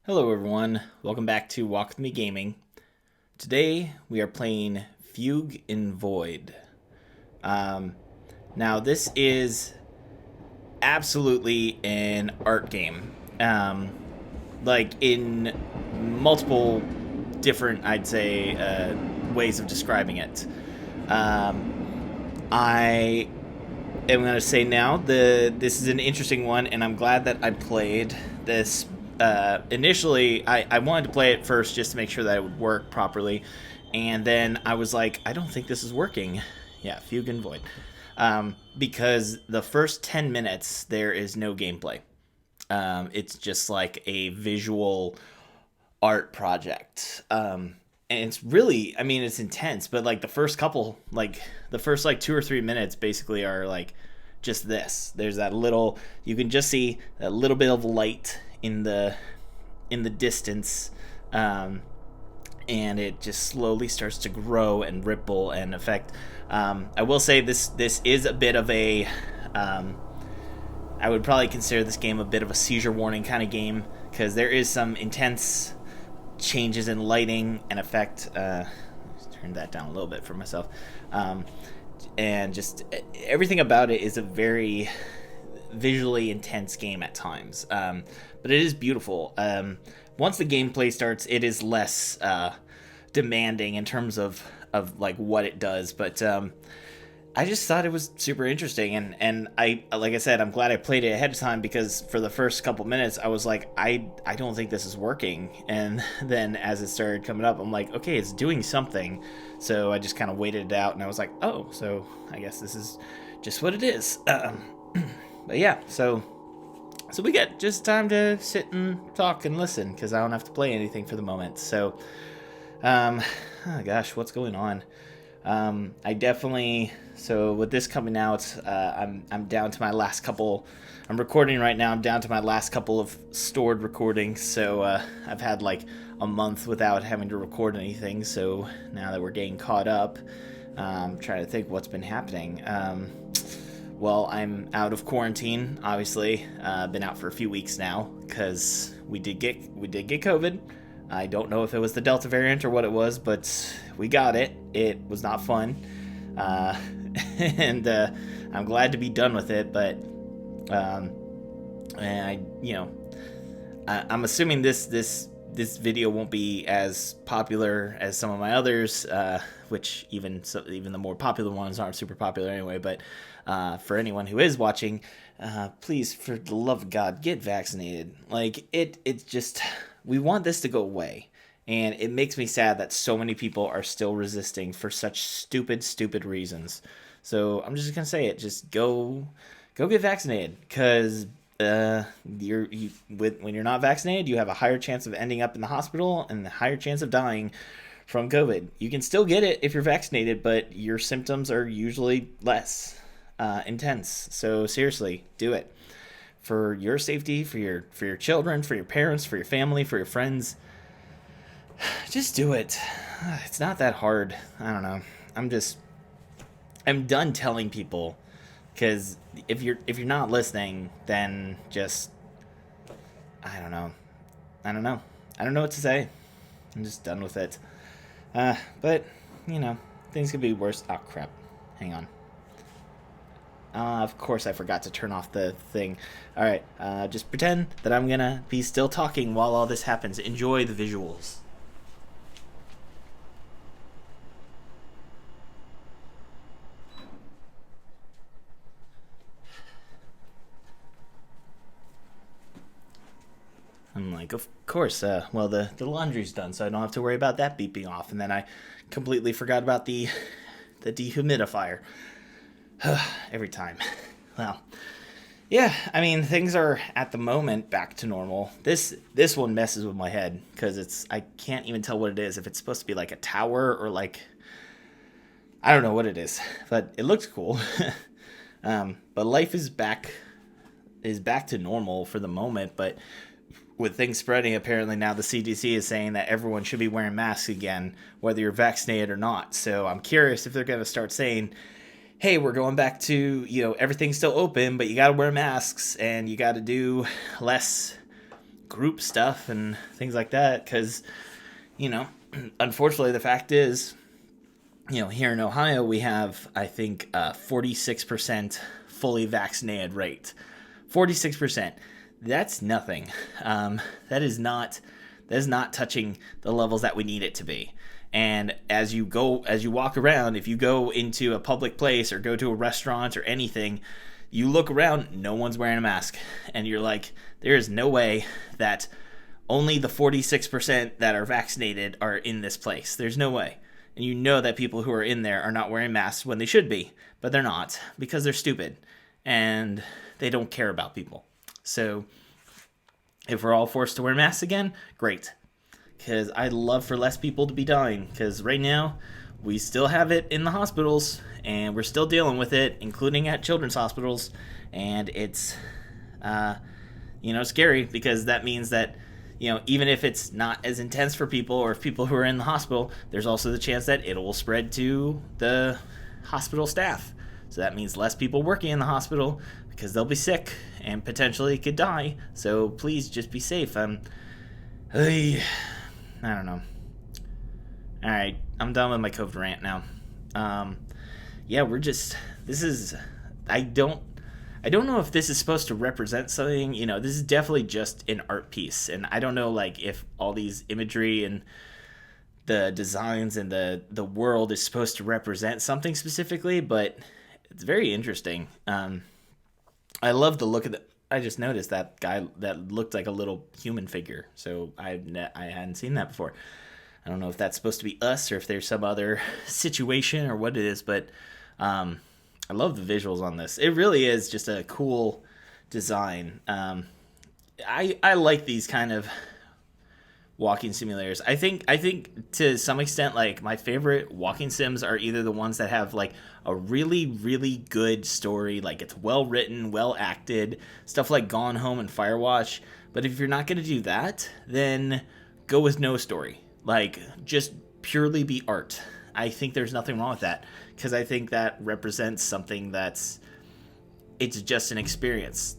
Hello everyone, welcome back to Walk With Me Gaming. Today we are playing Fugue in Void. Now this is absolutely an art game. Like in multiple different, I'd say, ways of describing it. I am going to say now this is an interesting one, and I'm glad that I played this. Initially, I wanted to play it first just to make sure that it would work properly, and then I was like, I don't think this is working. Yeah, Fugue and Void. Because the first 10 minutes there is no gameplay. It's just like a visual art project. And it's really, I mean, it's intense, but like the first couple, like the first like 2 or 3 minutes basically are like just this. There's that little, you can just see that little bit of light in the distance, and it just slowly starts to grow and ripple and affect. I will say this is a bit of a, I would probably consider this game a bit of a seizure warning kind of game because there is some intense changes in lighting and effect. Turn that down a little bit for myself, and just everything about it is a very visually intense game at times, but it is beautiful. Once the gameplay starts, it is less demanding in terms of like what it does, but I just thought it was super interesting, and I, like I said, I'm glad I played it ahead of time because for the first couple minutes I was like, I don't think this is working, and then as it started coming up, I'm like, okay, it's doing something, so I just kind of waited it out, and I was like, oh, so I guess this is just what it is. But yeah, so we get just time to sit and talk and listen because I don't have to play anything for the moment. So, oh gosh, what's going on? I definitely, so with this coming out, I'm down to my last couple. I'm recording right now. I'm down to my last couple of stored recordings. So I've had like a month without having to record anything. So now that we're getting caught up, I'm trying to think what's been happening. Well, I'm out of quarantine, obviously. Been out for a few weeks now because we did get COVID. I don't know if it was the Delta variant or what it was, but we got it. It was not fun, and I'm glad to be done with it. But I'm assuming this video won't be as popular as some of my others, which even the more popular ones aren't super popular anyway. But for anyone who is watching, please, for the love of God, get vaccinated. Like it's just, we want this to go away, and it makes me sad that so many people are still resisting for such stupid reasons. So I'm just gonna say it: just go get vaccinated, because when you're not vaccinated, you have a higher chance of ending up in the hospital and a higher chance of dying from COVID. You can still get it if you're vaccinated, but your symptoms are usually less intense. So seriously, do it for your safety, for your children, for your parents, for your family, for your friends. Just do it. It's not that hard. I don't know. I'm done telling people, because if you're not listening, then just, I don't know. I don't know what to say. I'm just done with it. But things could be worse. Oh crap! Hang on. Of course, I forgot to turn off the thing. All right, just pretend that I'm gonna be still talking while all this happens. Enjoy the visuals. I'm like, of course. Well, the laundry's done, so I don't have to worry about that beeping off. And then I completely forgot about the dehumidifier. Every time. Well, yeah. I mean, things are at the moment back to normal. This one messes with my head because I can't even tell what it is. If it's supposed to be like a tower or like, I don't know what it is, but it looks cool. But life is back to normal for the moment, but with things spreading, apparently now the CDC is saying that everyone should be wearing masks again, whether you're vaccinated or not. So I'm curious if they're going to start saying, hey, we're going back to, everything's still open, but you got to wear masks and you got to do less group stuff and things like that, because, you know, unfortunately, the fact is, you know, here in Ohio, we have, I think, 46% fully vaccinated rate. 46%. That's nothing. That is not touching the levels that we need it to be. And as you walk around, if you go into a public place or go to a restaurant or anything, you look around, no one's wearing a mask. And you're like, there is no way that only the 46% that are vaccinated are in this place. There's no way. And you know that people who are in there are not wearing masks when they should be, but they're not, because they're stupid and they don't care about people. So if we're all forced to wear masks again, great. Because I'd love for less people to be dying, because right now we still have it in the hospitals and we're still dealing with it, including at children's hospitals. And it's, scary, because that means that, even if it's not as intense for people, or if people who are in the hospital, there's also the chance that it will spread to the hospital staff. So that means less people working in the hospital, because they'll be sick and potentially could die. So please just be safe. I don't know. All right, I'm done with my COVID rant now. I don't know if this is supposed to represent something. This is definitely just an art piece, and I don't know, like, if all these imagery and the designs and the world is supposed to represent something specifically, but it's very interesting. I love the look of I just noticed that guy that looked like a little human figure, so I hadn't seen that before. I don't know if that's supposed to be us or if there's some other situation or what it is, but I love the visuals on this. It really is just a cool design. I like these kind of walking simulators. I think to some extent, like, my favorite walking sims are either the ones that have, like, a really, really good story, like it's well written, well acted, stuff like Gone Home and Firewatch. But if you're not going to do that, then go with no story. Like, just purely be art. I think there's nothing wrong with that, because I think that represents something it's just an experience.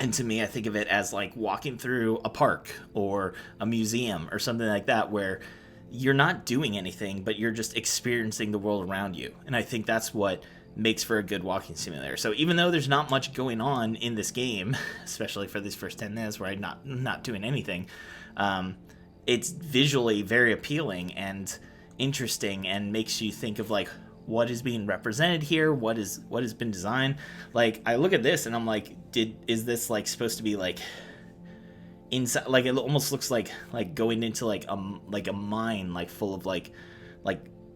And to me, I think of it as like walking through a park or a museum or something like that, where you're not doing anything, but you're just experiencing the world around you. And I think that's what makes for a good walking simulator. So even though there's not much going on in this game, especially for these first 10 minutes where I'm not doing anything, it's visually very appealing and interesting, and makes you think of, like, what is being represented here, what has been designed. Like, I look at this and I'm like, is this, like, supposed to be, like, inside? Like, it almost looks like going into like a mine, like, full of like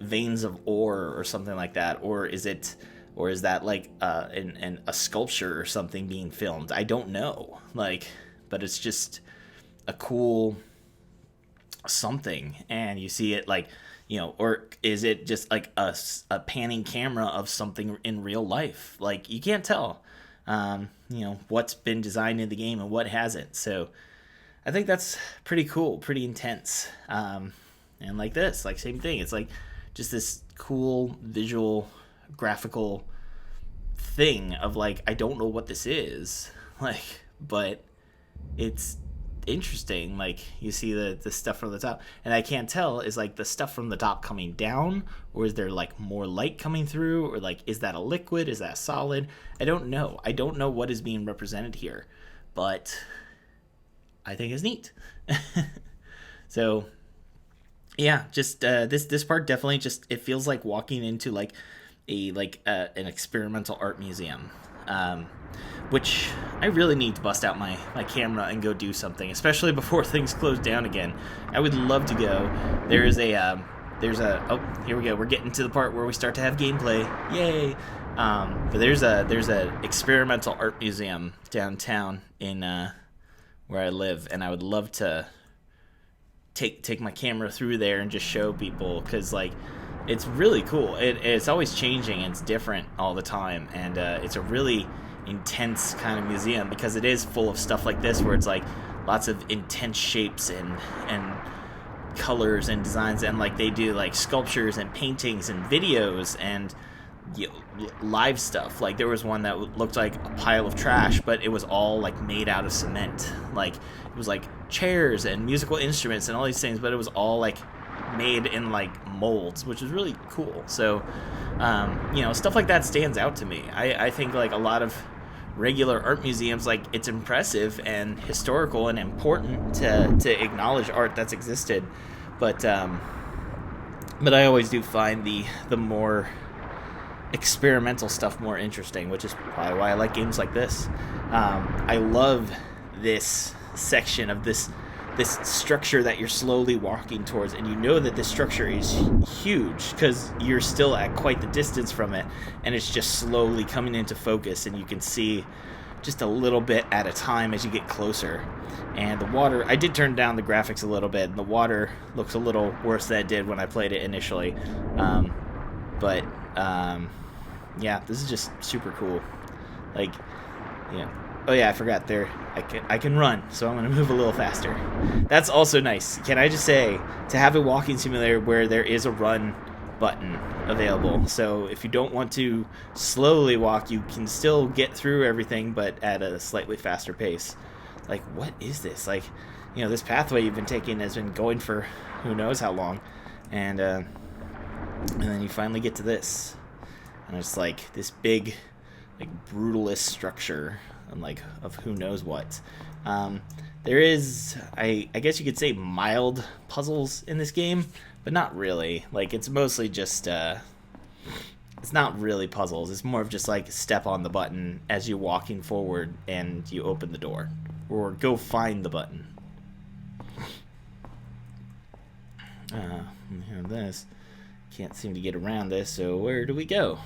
veins of ore or something like that, or is that like a sculpture or something being filmed? I don't know, like, but it's just a cool something. And you see it, like, or is it just like a panning camera of something in real life? Like, you can't tell, what's been designed in the game and what hasn't. So I think that's pretty cool, pretty intense. And like this, like, same thing. It's like just this cool visual, graphical thing of, like, I don't know what this is, like, but it's interesting. Like, you see the stuff from the top, and I can't tell, is, like, the stuff from the top coming down, or is there, like, more light coming through, or, like, is that a liquid, is that solid? I don't know what is being represented here, but I think it's neat. So yeah, just this part definitely just, it feels like walking into like an experimental art museum, which I really need to bust out my camera and go do something, especially before things close down again. I would love to go. There's a here we go. We're getting to the part where we start to have gameplay. Yay! But there's a experimental art museum downtown in where I live, and I would love to take my camera through there and just show people, because, like, it's really cool. It's always changing, and it's different all the time, and it's a really intense kind of museum, because it is full of stuff like this, where it's like lots of intense shapes and colors and designs, and like they do like sculptures and paintings and videos, and live stuff. Like there was one that looked like a pile of trash, but it was all like made out of cement. Like it was like chairs and musical instruments and all these things, but it was all like made in like molds, which is really cool. So stuff like that stands out to me. I think like a lot of regular art museums, like it's impressive and historical and important to acknowledge art that's existed, but I always do find the more experimental stuff more interesting, which is probably why I like games like this. I love this section of this structure that you're slowly walking towards, and you know that this structure is huge because you're still at quite the distance from it, and it's just slowly coming into focus, and you can see just a little bit at a time as you get closer. And the water, I did turn down the graphics a little bit, and the water looks a little worse than it did when I played it initially. Yeah, this is just super cool. Like, yeah. Oh yeah, I forgot there. I can run, so I'm gonna move a little faster. That's also nice. Can I just say, to have a walking simulator where there is a run button available, so if you don't want to slowly walk, you can still get through everything, but at a slightly faster pace. Like, what is this? Like, this pathway you've been taking has been going for who knows how long, and then you finally get to this, and it's like this big, like brutalist structure, and like of who knows what. There is, I guess you could say, mild puzzles in this game, but not really. Like it's mostly just it's not really puzzles. It's more of just like step on the button as you're walking forward and you open the door, or go find the button. This can't seem to get around this, so where do we go?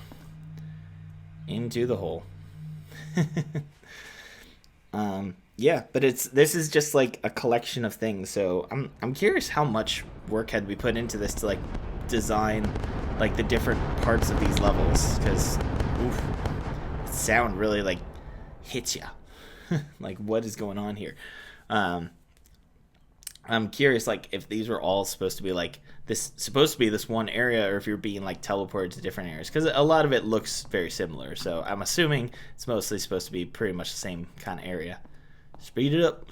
Into the hole. Yeah, but this is just like a collection of things, so I'm curious how much work had we put into this to like design like the different parts of these levels, because sound really like hits ya. Like, what is going on here? I'm curious, like, if these were all supposed to be like this one area, or if you're being like teleported to different areas, because a lot of it looks very similar. So I'm assuming it's mostly supposed to be pretty much the same kind of area. Speed it up.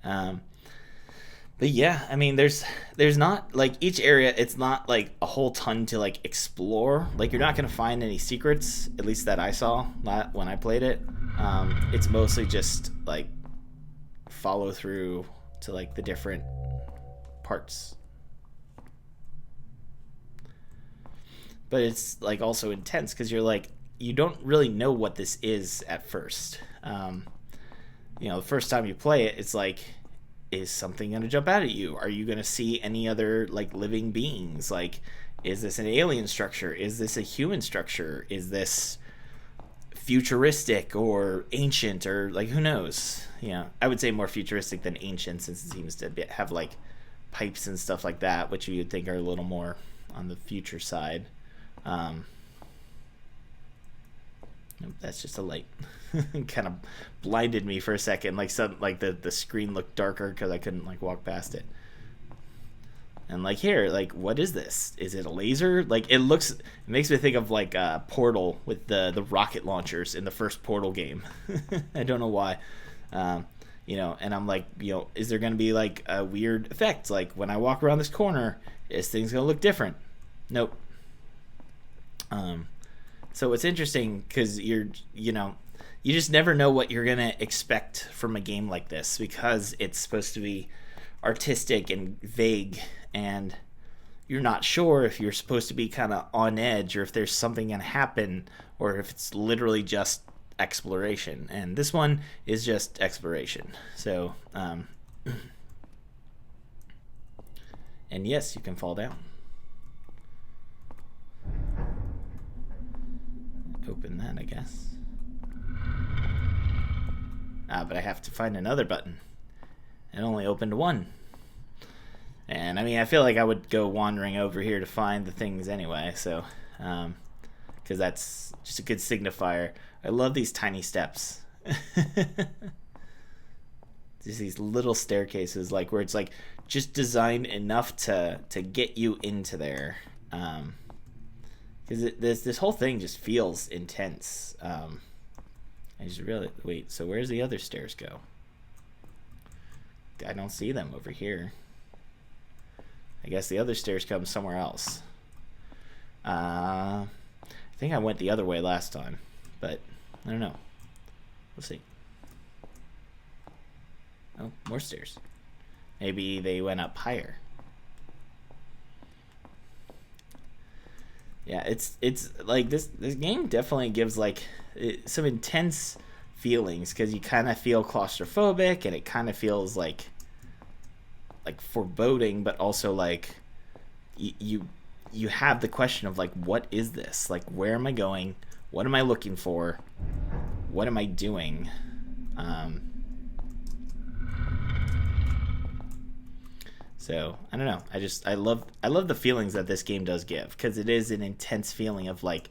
But yeah, I mean, there's not like each area. It's not like a whole ton to like explore. Like you're not gonna find any secrets, at least that I saw when I played it. It's mostly just like follow through to like the different parts. But it's like also intense because you're like, you don't really know what this is at first. The first time you play it, it's like, is something going to jump out at you? Are you going to see any other like living beings? Like, is this an alien structure? Is this a human structure? Is this futuristic or ancient, or like, who knows? I would say more futuristic than ancient, since it seems to have like pipes and stuff like that, which you'd think are a little more on the future side. That's just a light. Kind of blinded me for a second, like the screen looked darker because I couldn't like walk past it. And like here, like, what is this? Is it a laser? Like it makes me think of like Portal with the rocket launchers in the first Portal game. I don't know why. And I'm like, is there going to be like a weird effect? Like when I walk around this corner, is things going to look different? Nope. So it's interesting because you just never know what you're going to expect from a game like this, because it's supposed to be artistic and vague, and you're not sure if you're supposed to be kind of on edge, or if there's something going to happen, or if it's literally just exploration. And this one is just exploration. So, and yes, you can fall down. Open that, I guess. But I have to find another button. It only opened one. And I mean, I feel like I would go wandering over here to find the things anyway, so because that's just a good signifier. I love these tiny steps. Just these little staircases, like where it's like just designed enough to get you into there. because this whole thing just feels intense. I just really wait. So where's the other stairs go? I don't see them over here. I guess the other stairs come somewhere else. I think I went the other way last time, but I don't know. We'll see. Oh, more stairs. Maybe they went up higher. Yeah, it's like this game definitely gives like some intense feelings, because you kind of feel claustrophobic, and it kind of feels like foreboding, but also like you have the question of like, what is this? Like, where am I going? What am I looking for? What am I doing? So I don't know. I love the feelings that this game does give, because it is an intense feeling of like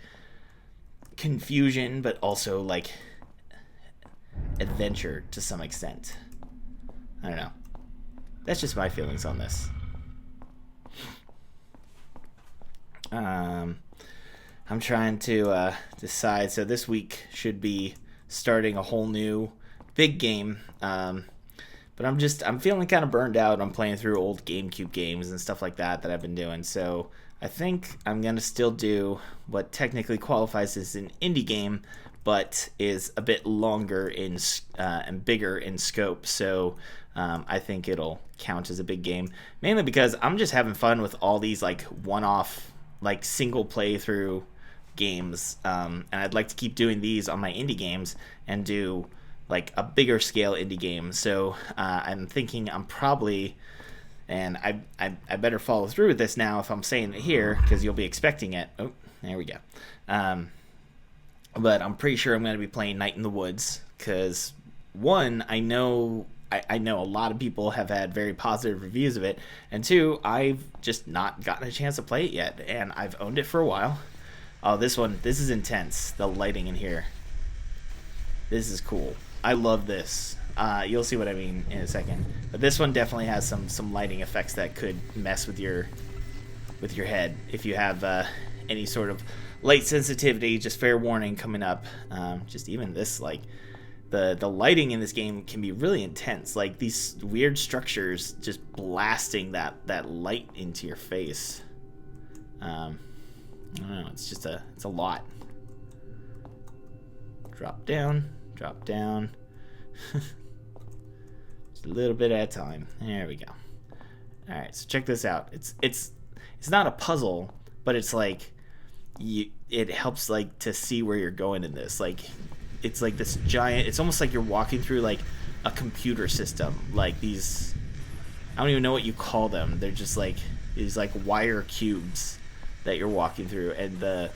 confusion, but also like adventure to some extent. I don't know. That's just my feelings on this. I'm trying to decide. So this week should be starting a whole new big game. But I'm feeling kind of burned out. I'm playing through old GameCube games and stuff like that I've been doing. So I think I'm going to still do what technically qualifies as an indie game, but is a bit longer in and bigger in scope. So I think it'll count as a big game, mainly because I'm just having fun with all these like one-off, like single playthrough games. And I'd like to keep doing these on my indie games and do like a bigger scale indie game. So I'm thinking I'm probably, and I better follow through with this now if I'm saying it here, because you'll be expecting it. Oh, there we go. But I'm pretty sure I'm going to be playing Night in the Woods, because one, I know a lot of people have had very positive reviews of it, and two, I've just not gotten a chance to play it yet, and I've owned it for a while. Oh, this is intense. The lighting in here. This is cool. I love this. You'll see what I mean in a second. But this one definitely has some lighting effects that could mess with your head if you have any sort of light sensitivity. Just fair warning coming up. Just even this, like the lighting in this game can be really intense. Like these weird structures just blasting that light into your face. I don't know. It's a lot. Drop down. Just a little bit at a time. There we go. All right, so check this out. It's not a puzzle, but it's like it helps like to see where you're going in this. Like it's like this giant. It's almost like you're walking through like a computer system. Like these, I don't even know what you call them. They're just like these like wire cubes that you're walking through, and the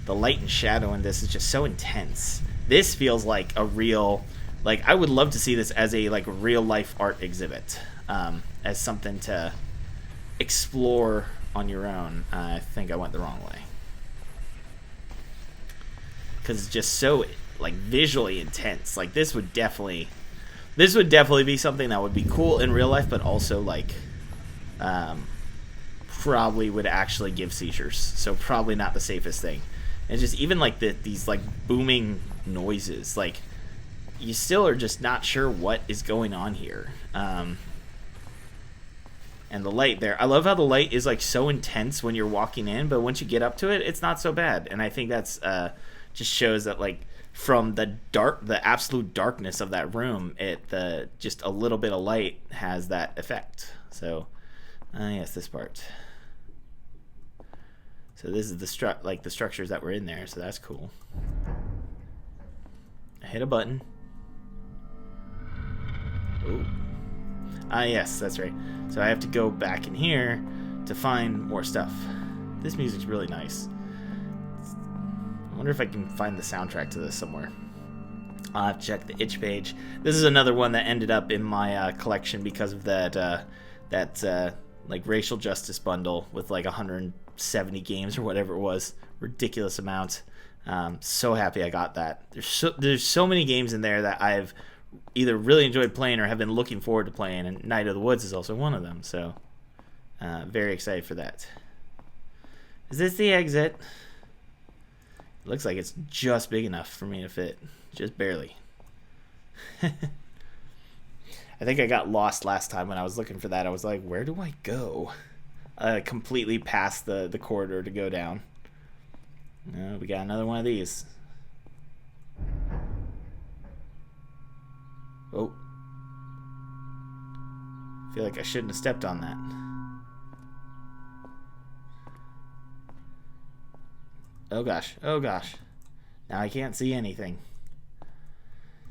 light and shadow in this is just so intense. This feels like a real, like I would love to see this as a like real life art exhibit, as something to explore on your own. I think I went the wrong way, because it's just so like visually intense. Like this would definitely be something that would be cool in real life, but also like probably would actually give seizures. So probably not the safest thing. And just even like these like booming noises, like you still are just not sure what is going on here. And the light there, I love how the light is like so intense when you're walking in, but once you get up to it, it's not so bad. And I think that's just shows that like from the absolute darkness of that room, just a little bit of light has that effect. So yes, this part. So this is the structures that were in there, so that's cool. I hit a button. Ooh. Yes, that's right. So I have to go back in here to find more stuff. This music's really nice. I wonder if I can find the soundtrack to this somewhere. I'll have to check the itch page. This is another one that ended up in my collection because of that like racial justice bundle with like 170 games or whatever it was. Ridiculous amount. So happy I got that. There's so many games in there that I've either really enjoyed playing or have been looking forward to playing, and Night of the Woods is also one of them. So very excited for that. Is this the exit? Looks like it's just big enough for me to fit. Just barely. I think I got lost last time when I was looking for that. I was like, where do I go? Completely past the corridor to go down. No, we got another one of these. Oh. I feel like I shouldn't have stepped on that. Oh gosh, oh gosh. Now I can't see anything.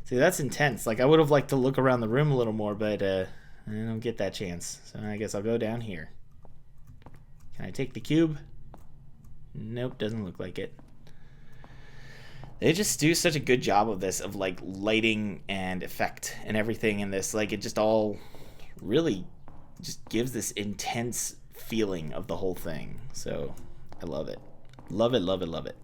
See, that's intense. Like, I would have liked to look around the room a little more, but I don't get that chance. So I guess I'll go down here. Can I take the cube? Nope, doesn't look like it. They just do such a good job of this, of like lighting and effect and everything in this. Like, it just all really just gives this intense feeling of the whole thing. So I love it. Love it, love it, love it.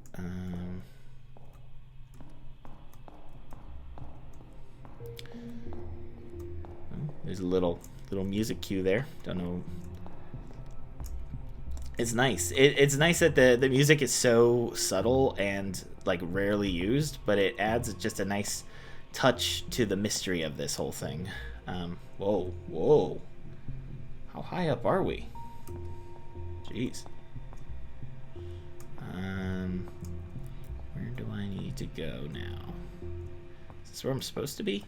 There's a little music cue there. Don't know. It's nice. It's nice that the music is so subtle and like rarely used, but it adds just a nice touch to the mystery of this whole thing. Whoa, whoa. How high up are we? Jeez. Where do I need to go now? Is this where I'm supposed to be?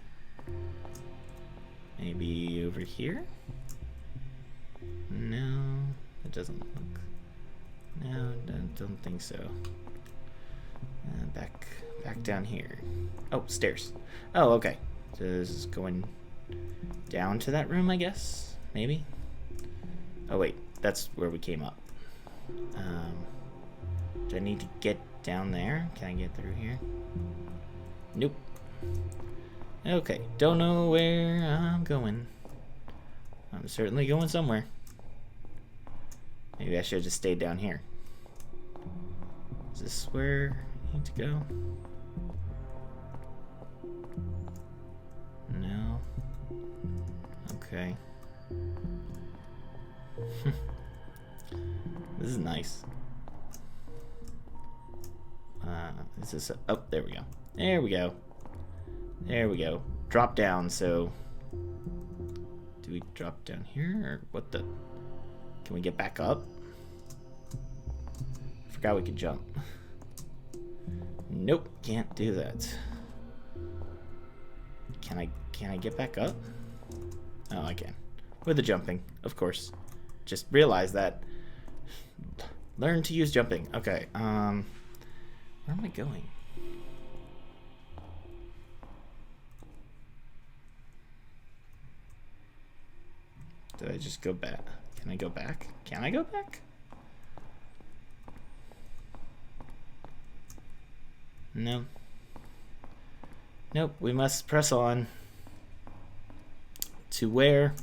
Maybe over here? No, it doesn't look. No, don't think so. Back down here. Oh, stairs. Oh, okay. So this is going down to that room, I guess. Maybe. Oh wait, that's where we came up. Do I need to get down there? Can I get through here? Nope. Okay, don't know where I'm going. I'm certainly going somewhere. Maybe I should have just stayed down here. Is this where I need to go? No. Okay. This is nice. Is this oh, there we go. There we go. There we go. Drop down, so do we drop down here or what the? Can we get back up? I forgot we could jump. Nope, can't do that. Can I get back up? Oh, I can. With the jumping, of course. Just realize that. Learn to use jumping. Okay, where am I going? Did I just go back? Can I go back? Can I go back? No. Nope, we must press on. To where?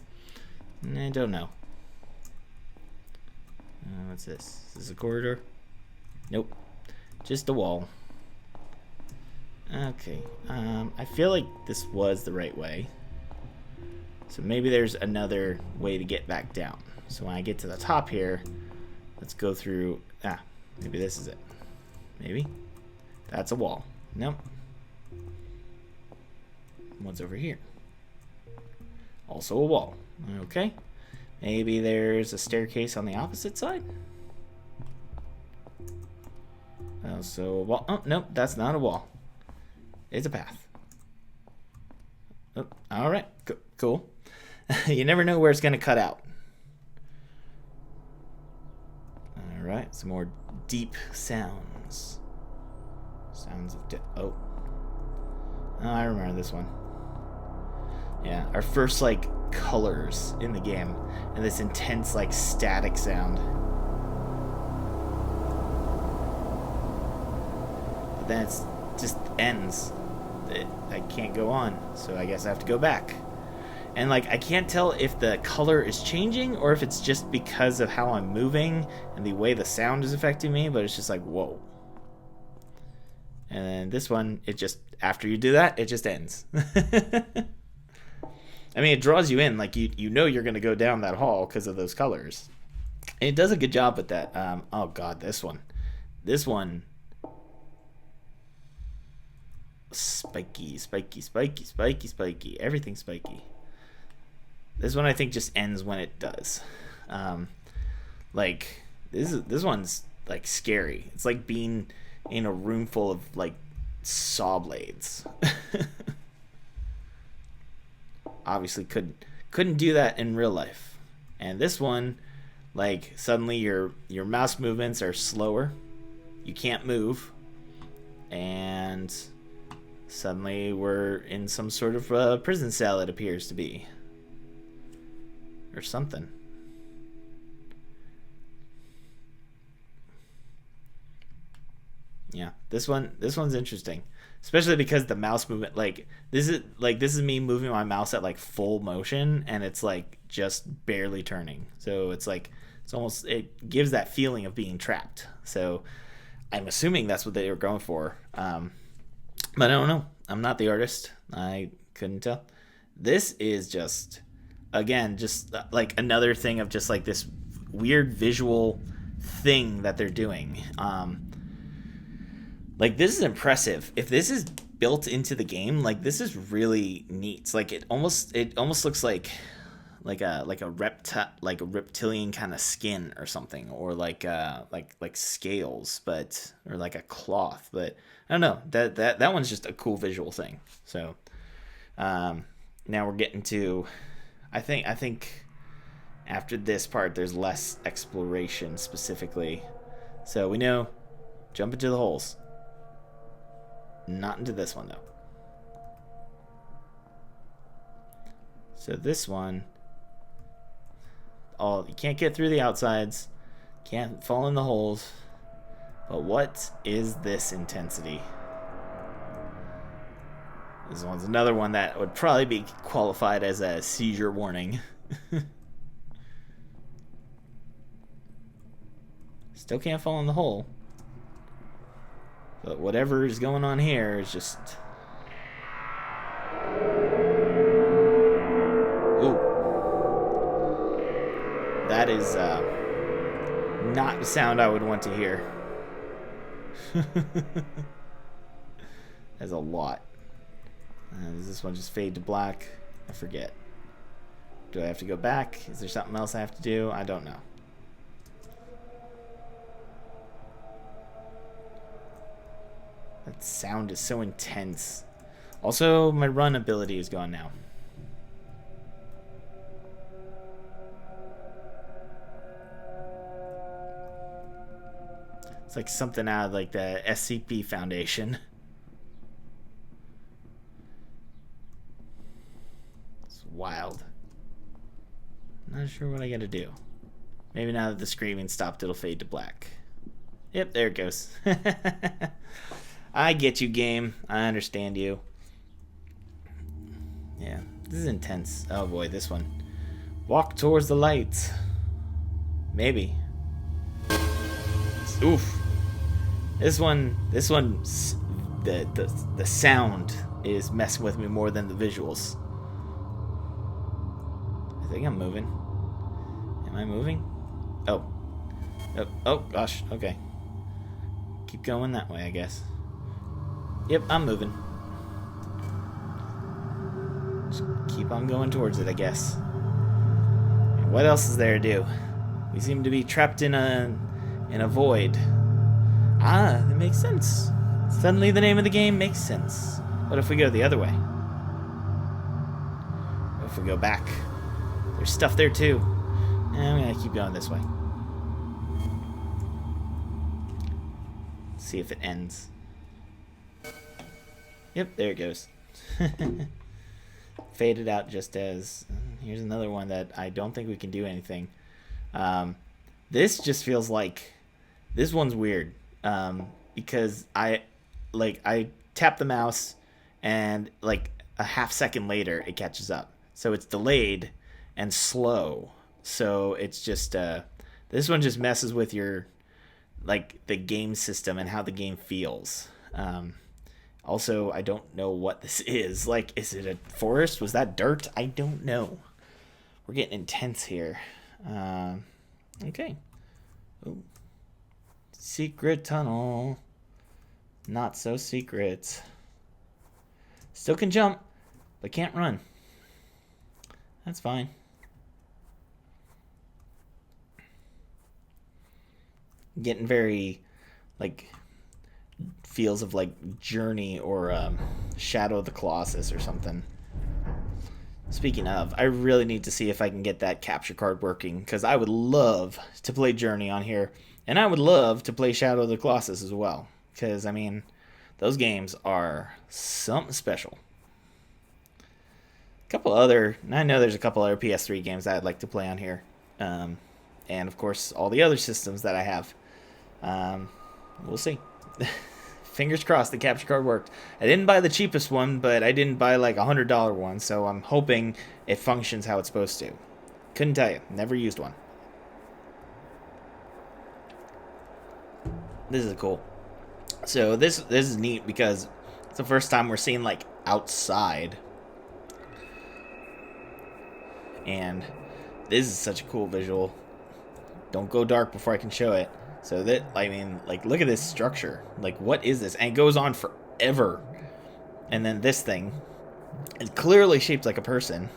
I don't know. What's this? Is this a corridor? Nope. Just a wall. Okay. I feel like this was the right way. So maybe there's another way to get back down. So when I get to the top here, let's go through... maybe this is it. Maybe? That's a wall. Nope. What's over here? Also a wall. Okay. Maybe there's a staircase on the opposite side? Also a wall. Oh, nope, that's not a wall. It's a path. Oh, alright, cool. You never know where it's going to cut out. Alright, some more deep sounds. Sounds of oh, I remember this one. Yeah, our first like colors in the game and this intense like static sound. But then it's just ends. I can't go on, so I guess I have to go back. And like I can't tell if the color is changing or if it's just because of how I'm moving and the way the sound is affecting me, but it's just like whoa. And then this one, it just, after you do that, it just ends. I mean, it draws you in, like you know you're going to go down that hall because of those colors. And it does a good job with that. Oh god, this one. This one Spiky, spiky, spiky, spiky, spiky. Everything's spiky. This one I think just ends when it does. Like this one's like scary. It's like being in a room full of like saw blades. Obviously couldn't do that in real life. And this one, like suddenly your mouse movements are slower. You can't move, and suddenly we're in some sort of prison cell. It appears to be, or something. Yeah, this one's interesting, especially because the mouse movement, this is me moving my mouse at like full motion, and it's like just barely turning. So it gives that feeling of being trapped. So I'm assuming that's what they were going for. But I don't know. I'm not the artist. I couldn't tell. This is just, again, just like another thing of just like this weird visual thing that they're doing. Like, this is impressive. If this is built into the game, like, this is really neat. Like, it almost looks like a reptilian kind of skin or something, or like scales, but or like a cloth. But I don't know. That one's just a cool visual thing. So now we're getting to, I think after this part there's less exploration specifically. So we know, jump into the holes. Not into this one though. So this one, you can't get through the outsides, can't fall in the holes. But what is this intensity? This one's another one that would probably be qualified as a seizure warning. Still can't fall in the hole. But whatever is going on here is just... Ooh. That is not the sound I would want to hear. That's a lot. Does this one just fade to black? I forget. Do I have to go back? Is there something else I have to do? I don't know. That sound is so intense. Also, my run ability is gone now. It's like something out of like the SCP Foundation. It's wild. Not sure what I gotta do. Maybe now that the screaming stopped, it'll fade to black. Yep, there it goes. I get you, game. I understand you. Yeah, this is intense. Oh boy, this one. Walk towards the light. Maybe. Oof. This one, the sound is messing with me more than the visuals. I think I'm moving. Am I moving? Oh, gosh, okay. Keep going that way, I guess. Yep, I'm moving. Just keep on going towards it, I guess. And what else is there to do? We seem to be trapped in a void. Ah, that makes sense. Suddenly the name of the game makes sense. What if we go the other way? What if we go back? There's stuff there too. I'm gonna keep going this way. See if it ends. Yep, there it goes. Faded out just as... Here's another one that I don't think we can do anything. This just feels like... This one's weird. Because I tap the mouse and like a half second later it catches up. So it's delayed and slow. So it's just... this one just messes with your... like the game system and how the game feels. Also, I don't know what this is. Like, is it a forest? Was that dirt? I don't know. We're getting intense here. Okay. Ooh. Secret tunnel. Not so secret. Still can jump, but can't run. That's fine. Getting very, like, feels of, like, Journey or Shadow of the Colossus or something. Speaking of, I really need to see if I can get that capture card working, because I would love to play Journey on here, and I would love to play Shadow of the Colossus as well, because, I mean, those games are something special. I know there's a couple other PS3 games I'd like to play on here, and of course, all the other systems that I have. We'll see. Fingers crossed the capture card worked. I didn't buy the cheapest one, but I didn't buy like $100 one, so I'm hoping it functions how it's supposed to. Couldn't tell you. Never used one. This is cool. So this is neat because it's the first time we're seeing like outside. And this is such a cool visual. Don't go dark before I can show it. So that, I mean, like, look at this structure. Like, what is this? And it goes on forever. And then this thing, it's clearly shaped like a person,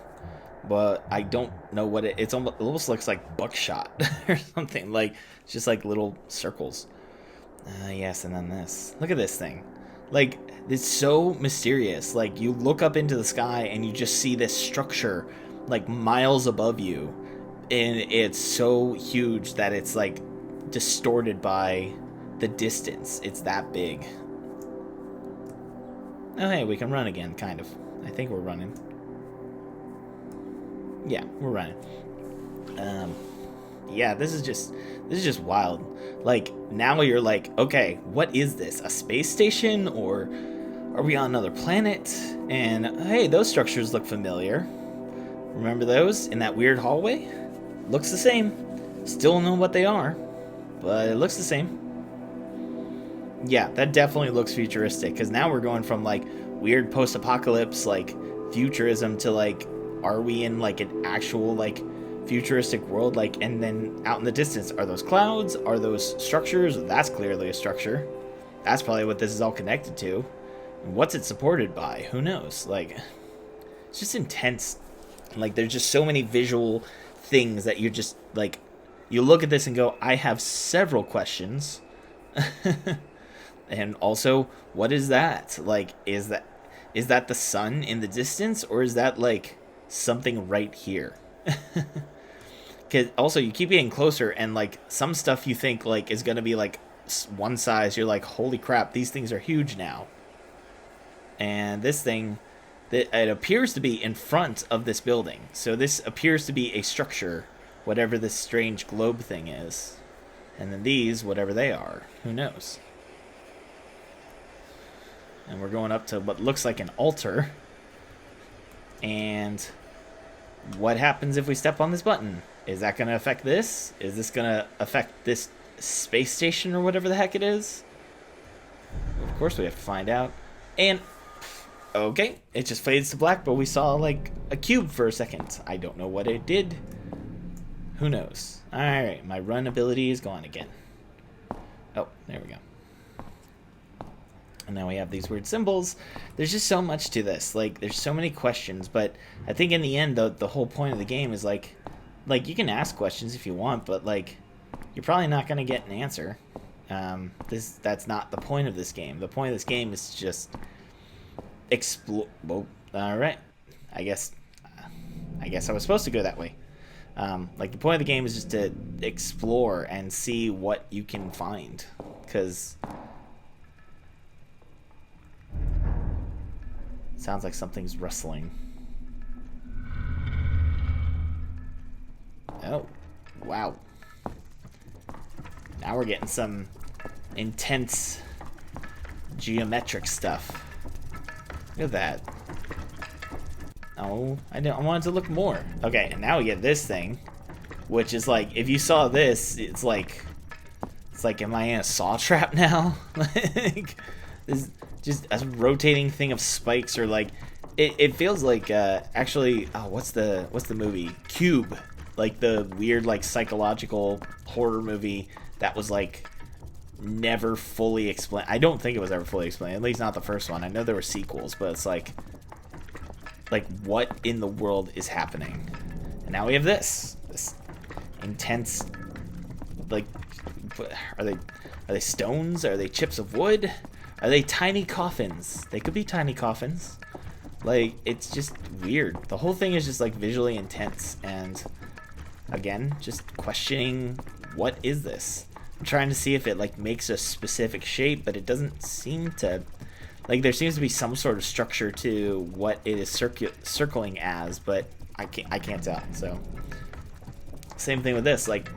but I don't know what it almost looks like buckshot or something. Like, it's just like little circles. Yes, and then this. Look at this thing. Like, it's so mysterious. Like, you look up into the sky and you just see this structure, like, miles above you. And it's so huge that it's, like, distorted by the distance. It's that big. Oh, hey, we can run again, kind of. I think we're running. Yeah, we're running. Yeah, this is just wild. Like, now you're like, okay, what is this? A space station, or are we on another planet? And hey, those structures look familiar. Remember those in that weird hallway? Looks the same. Still don't know what they are, but it looks the same. Yeah, that definitely looks futuristic, because now we're going from, like, weird post-apocalypse, like, futurism to, like, are we in, like, an actual, like, futuristic world? Like, and then out in the distance, are those clouds? Are those structures? That's clearly a structure. That's probably what this is all connected to. And what's it supported by? Who knows? Like, it's just intense. Like, there's just so many visual things that you're just, like, you look at this and go, I have several questions. And also, what is that? Like, is that the sun in the distance, or is that, like, something right here? Because also, you keep getting closer, and, like, some stuff you think, like, is going to be, like, one size. You're like, holy crap, these things are huge now. And this thing, it appears to be in front of this building. So this appears to be a structure, whatever this strange globe thing is. And then these, whatever they are, who knows? And we're going up to what looks like an altar. And what happens if we step on this button? Is that going to affect this? Is this going to affect this space station or whatever the heck it is? Of course we have to find out. And, okay, it just fades to black, but we saw, like, a cube for a second. I don't know what it did. Who knows? Alright, my run ability is gone again. Oh, there we go. And now we have these weird symbols. There's just so much to this. Like, there's so many questions, but I think in the end, the whole point of the game is, like, you can ask questions if you want, but, like, you're probably not going to get an answer. That's not the point of this game. The point of this game is to just explore. Well, alright. I guess I was supposed to go that way. Like, the point of the game is just to explore and see what you can find. Because it sounds like something's rustling. Oh, wow. Now we're getting some intense geometric stuff. Look at that. Oh, I wanted to look more. Okay, and now we get this thing, which is like, if you saw this, it's like, am I in a saw trap now? Like, this just a rotating thing of spikes, or like, it feels like, actually, oh, what's the movie? Cube, like the weird, like, psychological horror movie that was like never fully explained. I don't think it was ever fully explained, at least not the first one. I know there were sequels, but it's like what in the world is happening? And now we have this intense, like, are they stones? Are they chips of wood? Are they tiny coffins? They could be tiny coffins. Like, it's just weird. The whole thing is just like visually intense, and again, just questioning, what is this? I'm trying to see if it like makes a specific shape, but it doesn't seem to. Like, there seems to be some sort of structure to what it is circling as, but I can't tell. So, same thing with this. Like,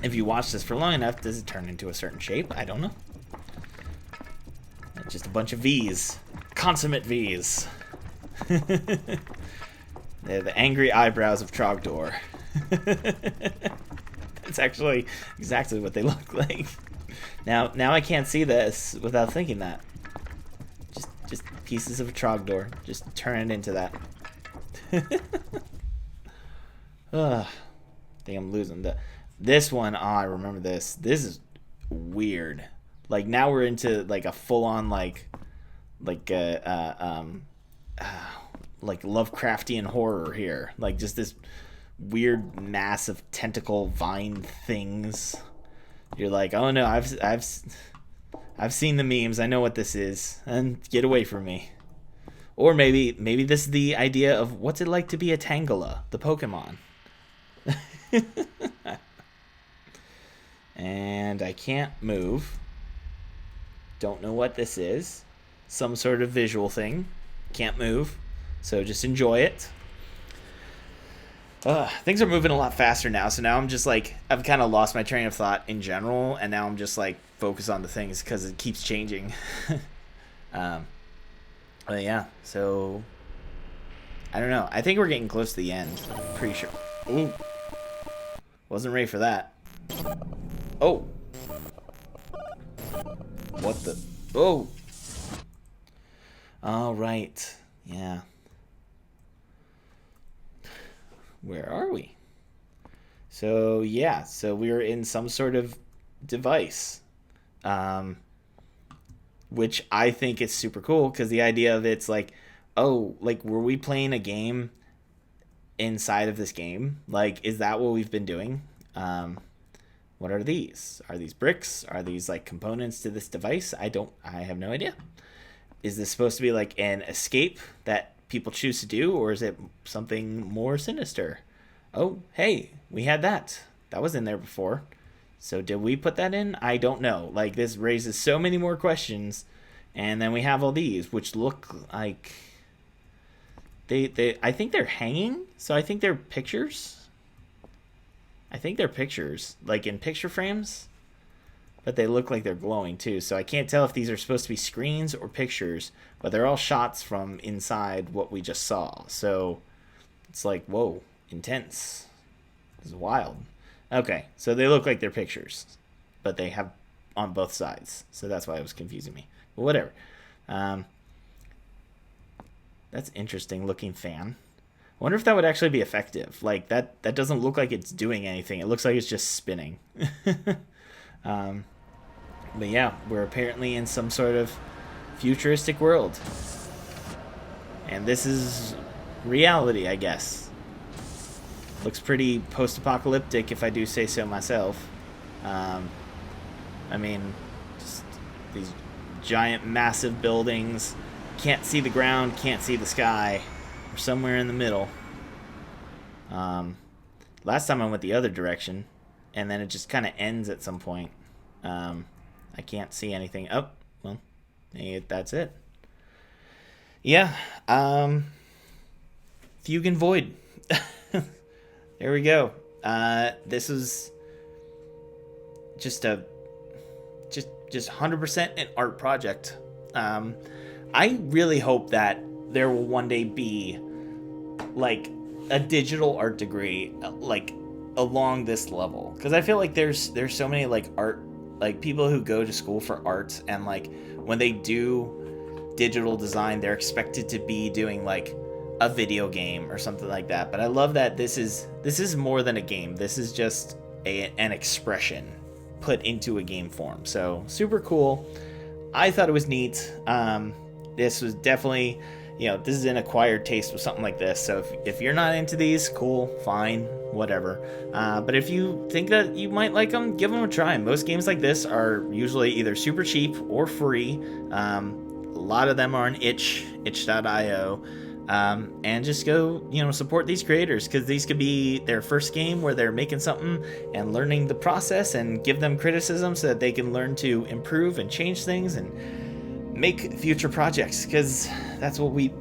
if you watch this for long enough, does it turn into a certain shape? I don't know. Just a bunch of V's. Consummate V's. They're the angry eyebrows of Trogdor. That's actually exactly what they look like. Now I can't see this without thinking that. Just pieces of Trogdor. Just turn it into that. I think I'm losing this one. I remember this. This is weird. Like, now we're into like a full-on like Lovecraftian horror here. Like, just this weird mass of tentacle vine things. You're like, oh no, I've seen the memes. I know what this is, and get away from me. Or maybe this is the idea of what's it like to be a Tangela, the Pokemon. And I can't move. Don't know what this is. Some sort of visual thing. Can't move. So just enjoy it. Things are moving a lot faster now, so now I'm just like, I've kind of lost my train of thought in general, and now I'm just like focused on the things because it keeps changing. But yeah, so I don't know. I think we're getting close to the end. I'm pretty sure. Ooh, wasn't ready for that. Oh, what the? Oh, all right, yeah. Where are we? So yeah, so we were in some sort of device, which I think is super cool, because the idea of it's like, oh, like, were we playing a game inside of this game? Like, is that what we've been doing? What are these? Are these bricks? Are these like components to this device? I have no idea. Is this supposed to be like an escape that people choose to do, or is it something more sinister? Oh, hey, we had that. That was in there before. So did we put that in? I don't know. Like, this raises so many more questions. And then we have all these, which look like I think they're hanging. So I think they're pictures. Like in picture frames. But they look like they're glowing too. So I can't tell if these are supposed to be screens or pictures, but they're all shots from inside what we just saw. So it's like, whoa, intense. This is wild. Okay, so they look like they're pictures, but they have on both sides. So that's why it was confusing me. But whatever. That's interesting looking fan. I wonder if that would actually be effective. Like, that doesn't look like it's doing anything. It looks like it's just spinning. But yeah, we're apparently in some sort of futuristic world. And this is reality, I guess. Looks pretty post-apocalyptic, if I do say so myself. I mean, just these giant, massive buildings. Can't see the ground, can't see the sky. We're somewhere in the middle. Last time I went the other direction, and then it just kind of ends at some point. I can't see anything. Oh, well, maybe that's it. Yeah. Fugue and Void. There we go. This is just 100% an art project. I really hope that there will one day be like a digital art degree like along this level, because I feel like there's so many like art, like people who go to school for art, and like when they do digital design, they're expected to be doing like a video game or something like that. But I love that this is more than a game. This is just an expression put into a game form. So super cool. I thought it was neat. This was definitely, this is an acquired taste with something like this. So if you're not into these, cool, fine, whatever. But if you think that you might like them, give them a try. Most games like this are usually either super cheap or free. A lot of them are on itch.io. And just go, support these creators, because these could be their first game where they're making something and learning the process, and give them criticism so that they can learn to improve and change things and make future projects, because that's what we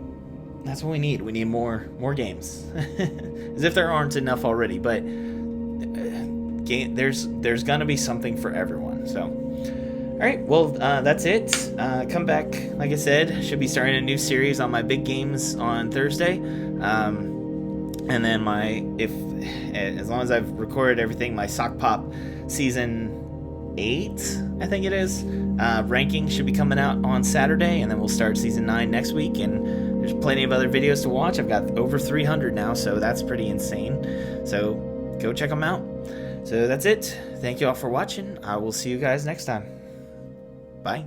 need. We need more games. As if there aren't enough already, but there's gonna be something for everyone. So alright, well, that's it. Come back, like I said, should be starting a new series on my big games on Thursday. And then as long as I've recorded everything, my Sock Pop Season 8, I think it is, ranking should be coming out on Saturday, and then we'll start Season 9 next week, and there's plenty of other videos to watch. I've got over 300 now, so that's pretty insane. So go check them out. So that's it. Thank you all for watching. I will see you guys next time. Bye.